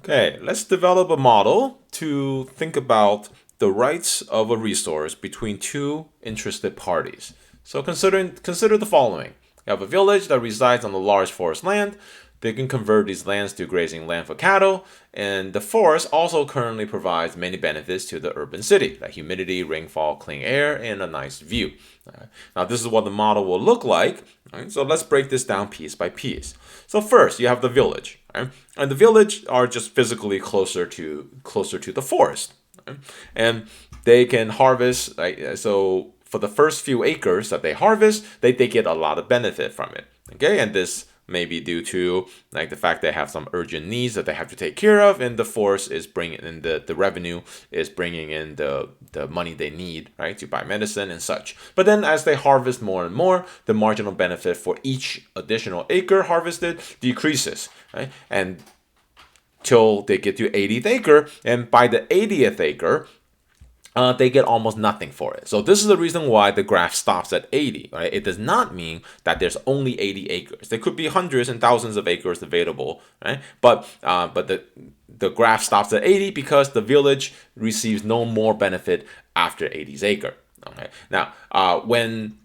Okay, let's develop a model to think about the rights of a resource between two interested parties. So consider the following. You have a village that resides on a large forest land. They can convert these lands to grazing land for cattle, and the forest also currently provides many benefits to the urban city, like humidity, rainfall, clean air, and a nice view. Now, this is what the model will look like. Right? So let's break this down piece by piece. So first, you have the village, right? And the village are just physically closer to the forest, right? And they can harvest. Right? So for the first few acres that they harvest, they get a lot of benefit from it. Okay, and this may be due to like the fact they have some urgent needs that they have to take care of, and the forest is bringing in the revenue is bringing in the money they need, right, to buy medicine and such. But then as they harvest more and more, the marginal benefit for each additional acre harvested decreases, right, and till they get to 80th acre, and by the 80th acre, they get almost nothing for it. So this is the reason why the graph stops at 80, right? It does not mean that there's only 80 acres. There could be hundreds and thousands of acres available, right? But the graph stops at 80 because the village receives no more benefit after 80th acre. Okay. Now, when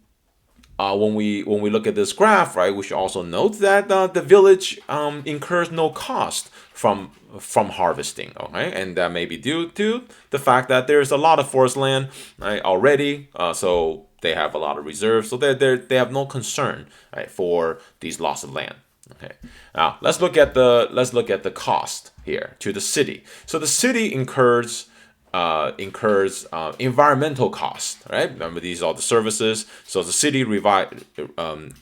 we look at this graph, right, we should also note that the village incurs no cost from harvesting, okay, and that may be due to the fact that there's a lot of forest land, right, already, so they have a lot of reserves, so they have no concern, right, for these loss of land. Okay, now let's look at the cost here to the city. So the city incurs environmental costs, right? Remember, these are the services. So the city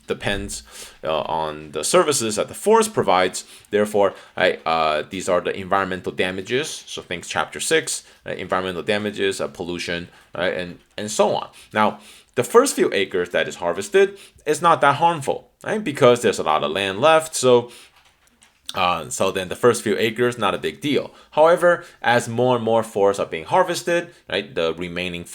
depends on the services that the forest provides. Therefore, these are the environmental damages. So think Chapter 6, environmental damages, pollution, and so on. Now, the first few acres that is harvested is not that harmful, right? Because there's a lot of land left. So then the first few acres, not a big deal. However, as more and more forests are being harvested, right, the remaining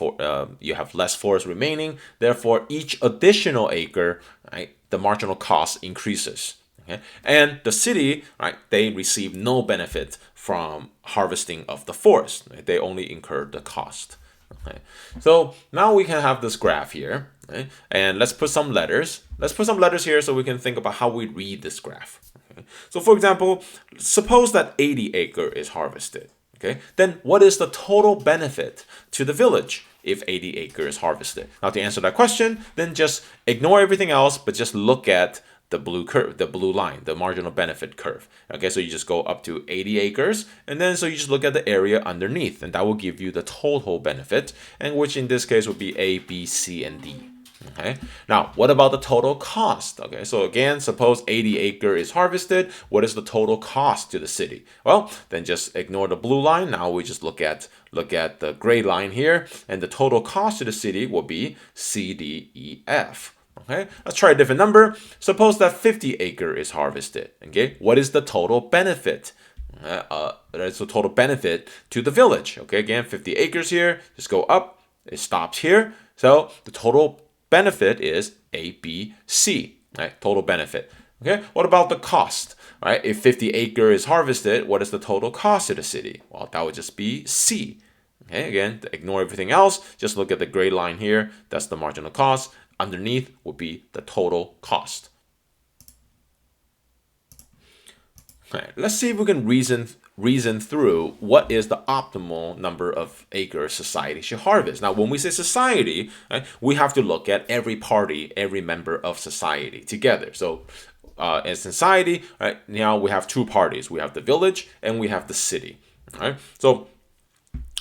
you have less forest remaining. Therefore, each additional acre, right, the marginal cost increases. Okay? And the city, right, they receive no benefit from harvesting of the forest. Right? They only incur the cost. Okay. So now we can have this graph here, right? And let's put some letters. Let's put some letters here so we can think about how we read this graph. Okay. So for example, suppose that 80 acre is harvested. Okay. Then what is the total benefit to the village if 80 acre is harvested? Now to answer that question, then just ignore everything else, but just look at the blue curve, the blue line, the marginal benefit curve. Okay, so you just go up to 80 acres, and then so you just look at the area underneath, and that will give you the total benefit, and which in this case would be A, B, C, and D. Okay, now what about the total cost? Okay, so again, suppose 80 acre is harvested. What is the total cost to the city? Well, then just ignore the blue line. Now we just look at the gray line here, and the total cost to the city will be C, D, E, F. Okay, let's try a different number. Suppose that 50 acre is harvested. Okay, what is the total benefit? That's the total benefit to the village. Okay, again, 50 acres here. Just go up. It stops here. So the total benefit is A, B, C. Right, total benefit. Okay, what about the cost? Right, if 50 acre is harvested, what is the total cost to the city? Well, that would just be C. Okay, again, ignore everything else. Just look at the gray line here. That's the marginal cost. Underneath would be the total cost. Okay, let's see if we can reason through what is the optimal number of acres society should harvest. Now, when we say society, right, we have to look at every party, every member of society together. So, in society, right, now we have two parties. We have the village and we have the city. Right. So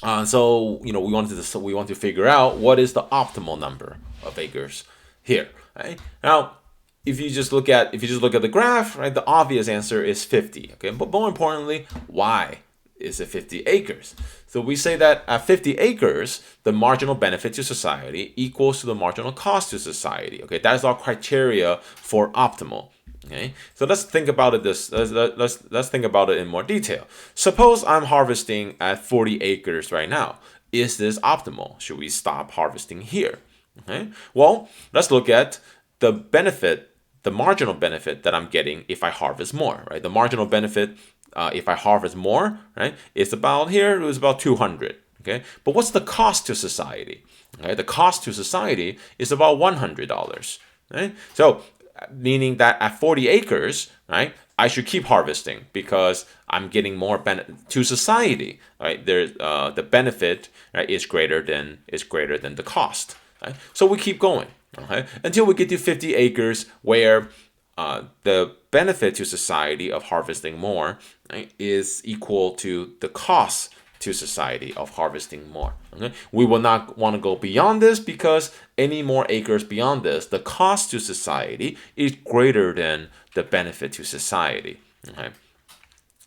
we want to figure out what is the optimal number of acres here. Right now, if you just look at the graph, right, the obvious answer is 50. Okay, but more importantly, why is it 50 acres? So we say that at 50 acres, the marginal benefit to society equals to the marginal cost to society. Okay, that is our criteria for optimal. Okay, so let's think about it. Let's think about it in more detail. Suppose I'm harvesting at 40 acres right now. Is this optimal? Should we stop harvesting here? Okay. Well, let's look at the benefit, the marginal benefit that I'm getting if I harvest more. Right, the marginal benefit if I harvest more, right, it's about here, it was about 200. Okay, but what's the cost to society? Okay, the cost to society is about $100. Right, so meaning that at 40 acres, right, I should keep harvesting because I'm getting more benefit to society. Right, there's the benefit, right, is greater than the cost. Right, so we keep going. Okay, until we get to 50 acres where the benefit to society of harvesting more, right, is equal to the cost to society of harvesting more. Okay? We will not want to go beyond this because any more acres beyond this, the cost to society is greater than the benefit to society. Okay?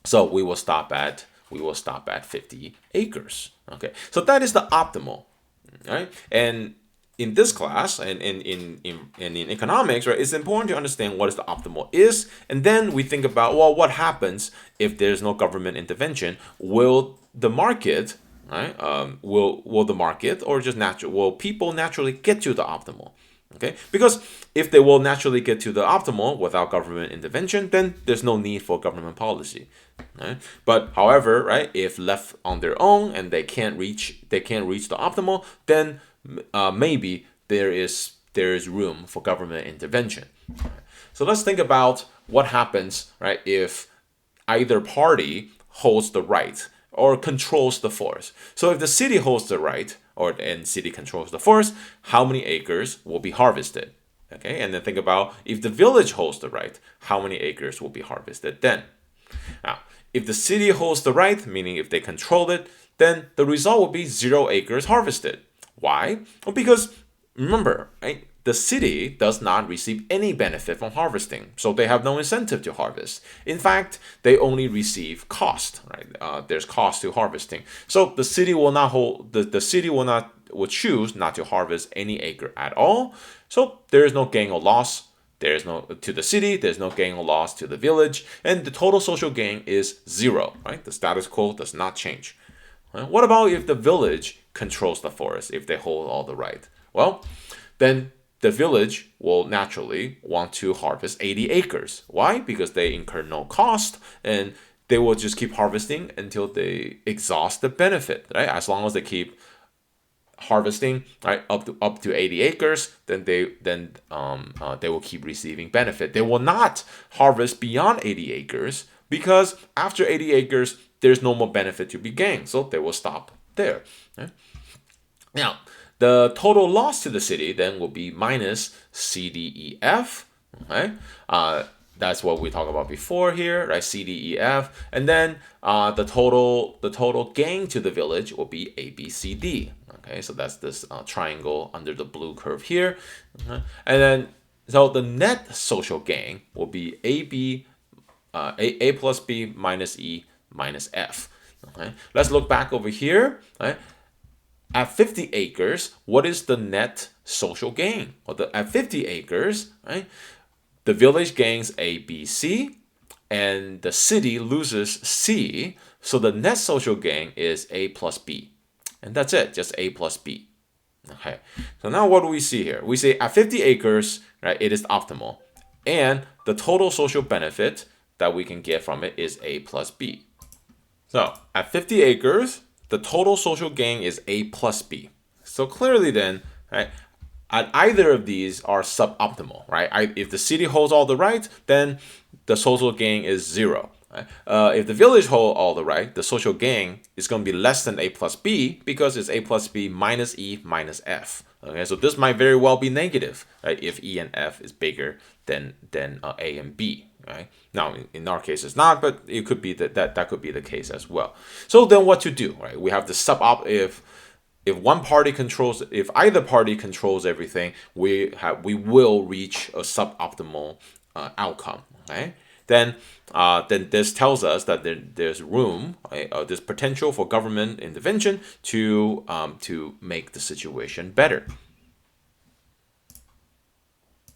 So we will stop at 50 acres. Okay, so that is the optimal, right? And in this class and in economics, right, it's important to understand what is the optimal is, and then we think about, well, what happens if there's no government intervention? Will the market, right? Will the market or just will people naturally get to the optimal? Okay, because if they will naturally get to the optimal without government intervention, then there's no need for government policy. Right? But however, right, if left on their own and they can't reach the optimal, then maybe there is room for government intervention. So let's think about what happens, right, if either party holds the right or controls the forest. So if the city holds the right and city controls the forest, how many acres will be harvested? Okay, and then think about if the village holds the right, how many acres will be harvested then? Now, if the city holds the right, meaning if they control it, then the result will be 0 acres harvested. Why? Well, because remember, right, the city does not receive any benefit from harvesting, so they have no incentive to harvest. In fact, they only receive cost. Right? There's cost to harvesting, so the city will not will choose not to harvest any acre at all. So there is no gain or loss. There's no to the city. There's no gain or loss to the village, and the total social gain is 0. Right? The status quo does not change. Right? What about if the village controls the forest? If they hold all the right, well, then the village will naturally want to harvest 80 acres. Why? Because they incur no cost and they will just keep harvesting until they exhaust the benefit. Right? As long as they keep harvesting, right, up to 80 acres, then they will keep receiving benefit. They will not harvest beyond 80 acres because after 80 acres there's no more benefit to be gained, so they will stop there. Right? Now, the total loss to the city then will be minus CDEF. Okay, that's what we talked about before here, right? CDEF, and then the total gain to the village will be ABCD. Okay, so that's this triangle under the blue curve here, and then so the net social gain will be A plus B minus E minus F. Okay, let's look back over here. Right? At 50 acres, what is the net social gain? Well, at 50 acres, right, the village gains A, B, C, and the city loses C. So the net social gain is A plus B. And that's it, just A plus B. Okay, so now what do we see here? We say at 50 acres, right, it is optimal. And the total social benefit that we can get from it is A plus B. So at 50 acres, the total social gain is A plus B. So clearly then, right, at either of these are suboptimal, right? If the city holds all the rights, then the social gain is 0. Right? If the village holds all the right, the social gain is going to be less than A plus B because it's A plus B minus E minus F. Okay, so this might very well be negative, right? If E and F is bigger than A and B. Right? Now, in our case, it's not, but it could be that could be the case as well. So then, what to do? Right? We have the if either party controls everything, we will reach a suboptimal outcome. Okay? Then this tells us that there's room, right? There's potential for government intervention to make the situation better.